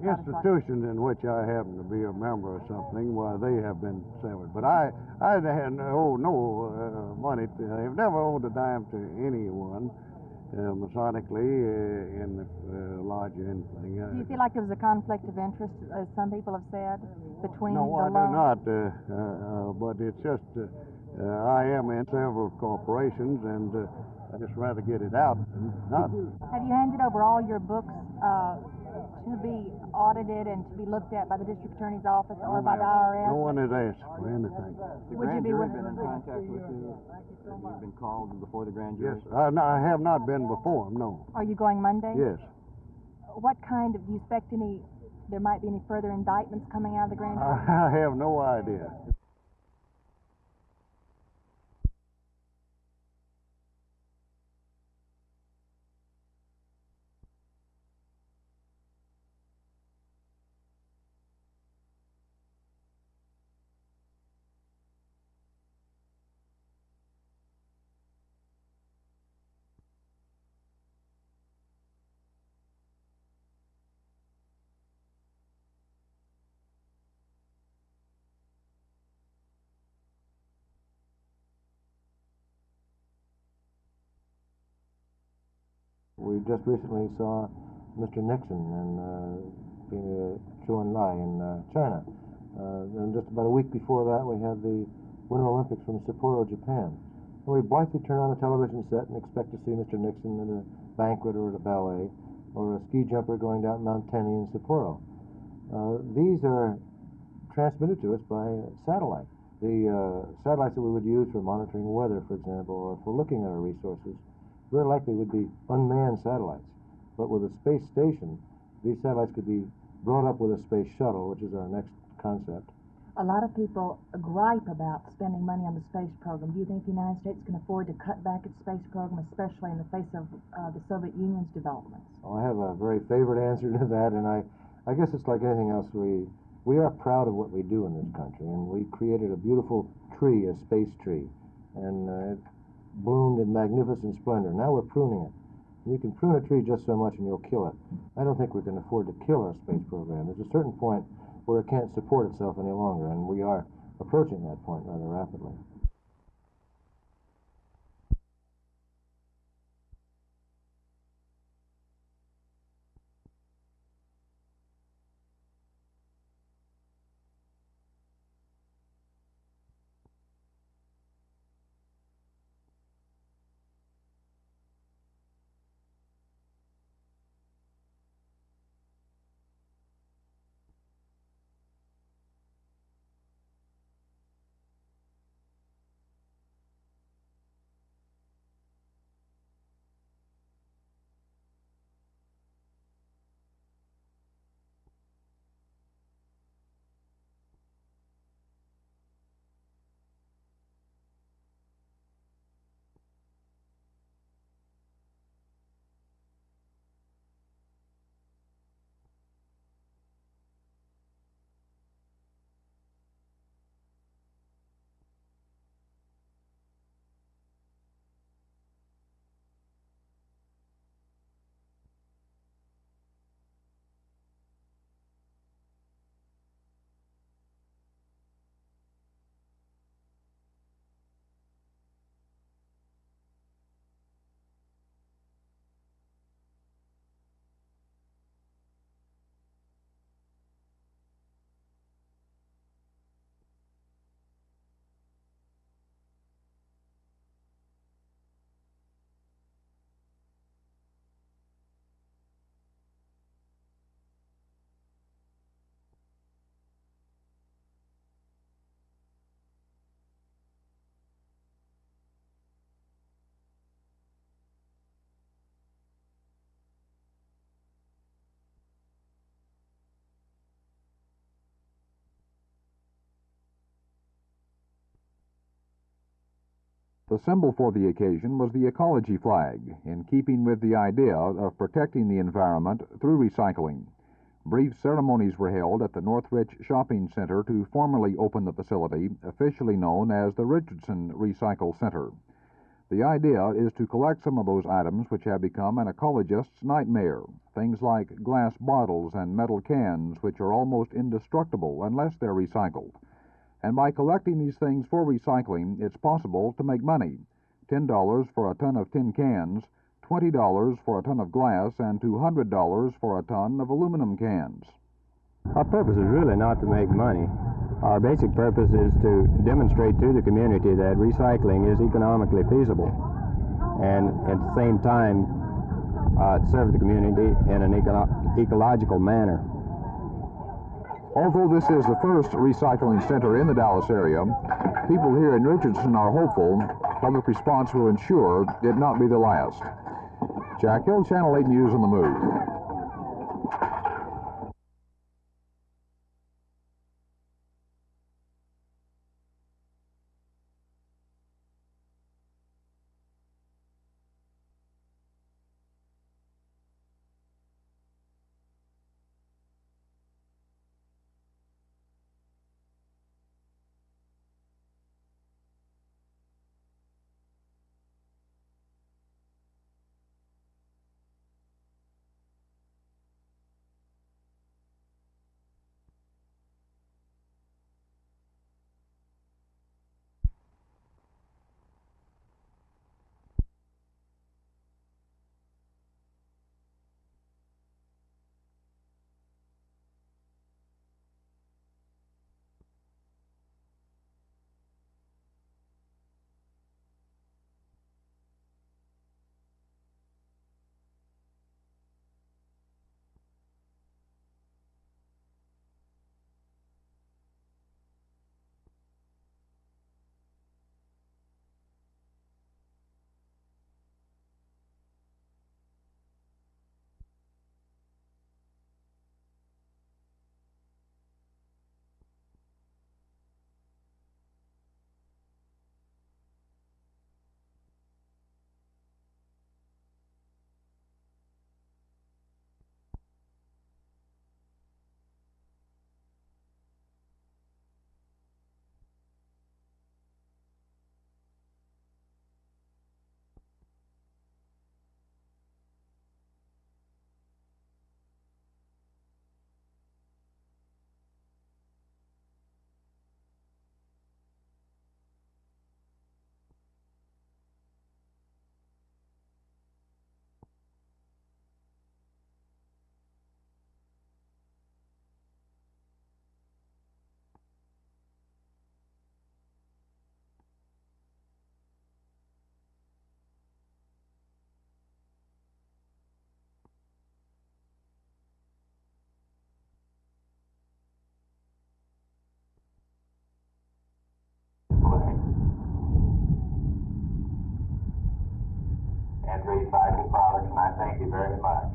institutions in which I happen to be a member or something, why they have been severed. But I had no money. I have never owed a dime to anyone Masonically in the lodge or anything. Do you feel like there was a conflict of interest, as some people have said, between no, the I do not. But it's just I am in several corporations, and I just rather get it out than not. Have you handed over all your books to be audited and to be looked at by the district attorney's office or by the IRS? No one has asked for anything. The grand jury been in contact with you? Have you been called before the grand jury? Yes, I have not been before them, no. Are you going Monday? Yes. What kind of, do you expect there might be any further indictments coming out of the grand jury? I have no idea. We just recently saw Mr. Nixon and Zhou Enlai in China. And just about a week before that, we had the Winter Olympics from Sapporo, Japan. And we blithely turn on the television set and expect to see Mr. Nixon at a banquet or at a ballet, or a ski jumper going down Mount Tenney in Sapporo. These are transmitted to us by satellite. The satellites that we would use for monitoring weather, for example, or for looking at our resources, very likely would be unmanned satellites. But with a space station, these satellites could be brought up with a space shuttle, which is our next concept. A lot of people gripe about spending money on the space program. Do you think the United States can afford to cut back its space program, especially in the face of the Soviet Union's developments? Well, I have a very favorite answer to that, and I guess it's like anything else. We are proud of what we do in this country, and we created a beautiful tree, a space tree, and it bloomed in magnificent splendor. Now we're pruning it. You can prune a tree just so much and you'll kill it. I don't think we can afford to kill our space program. There's a certain point where it can't support itself any longer, and we are approaching that point rather rapidly. The symbol for the occasion was the ecology flag, in keeping with the idea of protecting the environment through recycling. Brief ceremonies were held at the Northridge Shopping Center to formally open the facility, officially known as the Richardson Recycle Center. The idea is to collect some of those items which have become an ecologist's nightmare, things like glass bottles and metal cans, which are almost indestructible unless they're recycled. And by collecting these things for recycling, it's possible to make money. $10 for a ton of tin cans, $20 for a ton of glass, and $200 for a ton of aluminum cans. Our purpose is really not to make money. Our basic purpose is to demonstrate to the community that recycling is economically feasible, and at the same time serve the community in an ecological manner. Although this is the first recycling center in the Dallas area, people here in Richardson are hopeful public response will ensure it not be the last. Jack Hill, Channel 8 News on the Move. And recycled products, and I thank you very much.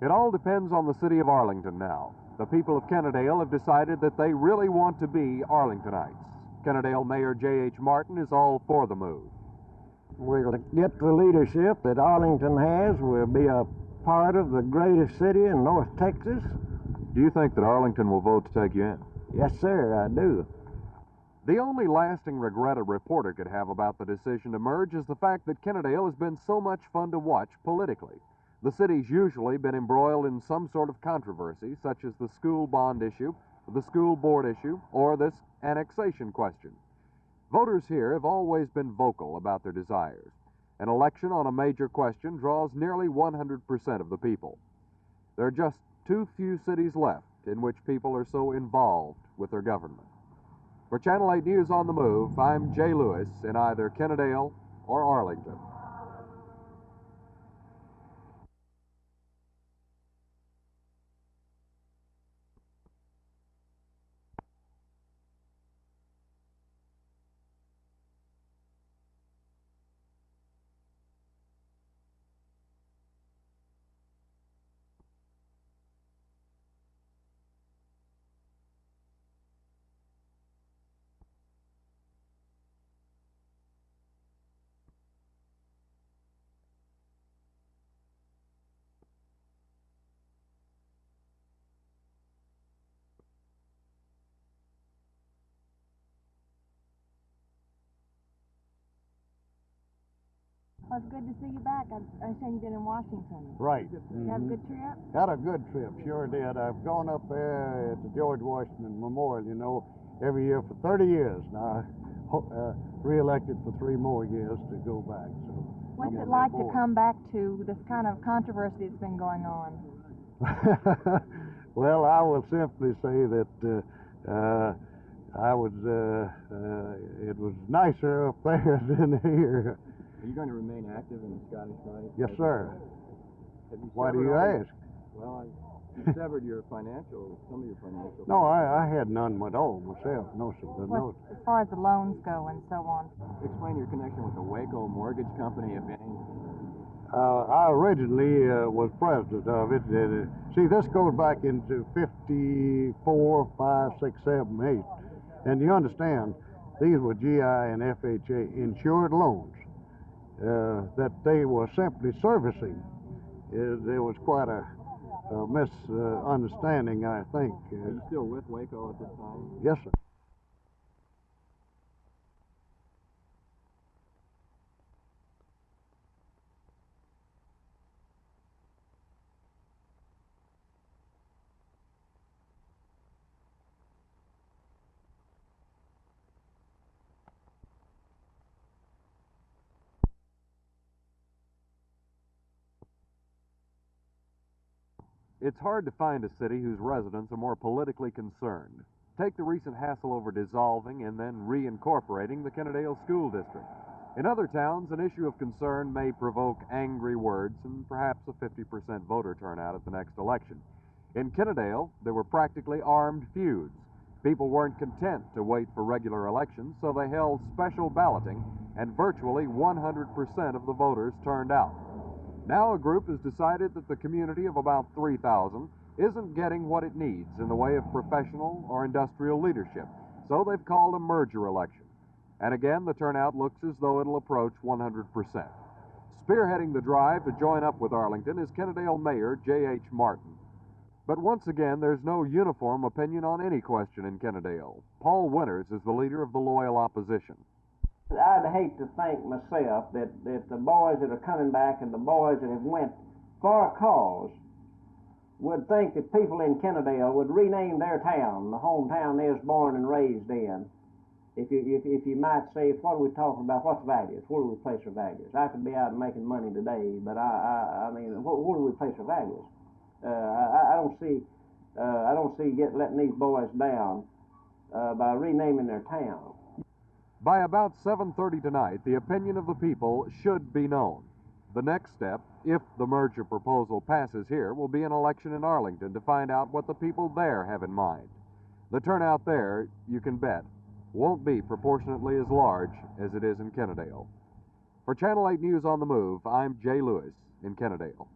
It all depends on the city of Arlington now. The people of Kennedale have decided that they really want to be Arlingtonites. Kennedale Mayor J.H. Martin is all for the move. We'll get the leadership that Arlington has. We'll be a part of the greatest city in North Texas. Do you think that Arlington will vote to take you in? Yes, sir, I do. The only lasting regret a reporter could have about the decision to merge is the fact that Kennedale has been so much fun to watch politically. The city's usually been embroiled in some sort of controversy, such as the school bond issue, the school board issue, or this annexation question. Voters here have always been vocal about their desires. An election on a major question draws nearly 100% of the people. There are just too few cities left in which people are so involved with their government. For Channel 8 News on the Move, I'm Jay Lewis in either Kennedale or Arlington. Well, it's good to see you back. I understand you've been in Washington. Right. Did you have a good trip? Had a good trip, sure did. I've gone up there at the George Washington Memorial, you know, every year for 30 years now. Re-elected for 3 more years to go back. So What's it like to come back to this kind of controversy that's been going on? Well, I will simply say that it was nicer up there than here. Are you going to remain active in the Scottish Rite? Yes, sir. Why do you ask? Well, you severed some of your financial... No, I had none at all myself. No, sir. No. As far as the loans go and so on. Explain your connection with the Waco Mortgage Company, if any. I originally was president of it. See, this goes back into 54, 5, 6, 7, 8. And you understand, these were GI and FHA insured loans that they were simply servicing. There was quite a misunderstanding, I think. Are you still with Waco at this time? Yes, sir. It's hard to find a city whose residents are more politically concerned. Take the recent hassle over dissolving and then reincorporating the Kennedale School District. In other towns, an issue of concern may provoke angry words and perhaps a 50% voter turnout at the next election. In Kennedale, there were practically armed feuds. People weren't content to wait for regular elections, so they held special balloting, and virtually 100% of the voters turned out. Now a group has decided that the community of about 3,000 isn't getting what it needs in the way of professional or industrial leadership, so they've called a merger election. And again, the turnout looks as though it'll approach 100%. Spearheading the drive to join up with Arlington is Kennedale Mayor J.H. Martin. But once again, there's no uniform opinion on any question in Kennedale. Paul Winters is the leader of the loyal opposition. I'd hate to think myself that the boys that are coming back and the boys that have went for a cause would think that people in Kennedale would rename their town, the hometown they was born and raised in. If you might say, what are we talking about? What's values? Where do we place our values? I could be out making money today, but I mean, where do we place our values? I don't see letting these boys down by renaming their town. By about 7:30 tonight, the opinion of the people should be known. The next step, if the merger proposal passes here, will be an election in Arlington to find out what the people there have in mind. The turnout there, you can bet, won't be proportionately as large as it is in Kennedale. For Channel 8 News on the Move, I'm Jay Lewis in Kennedale.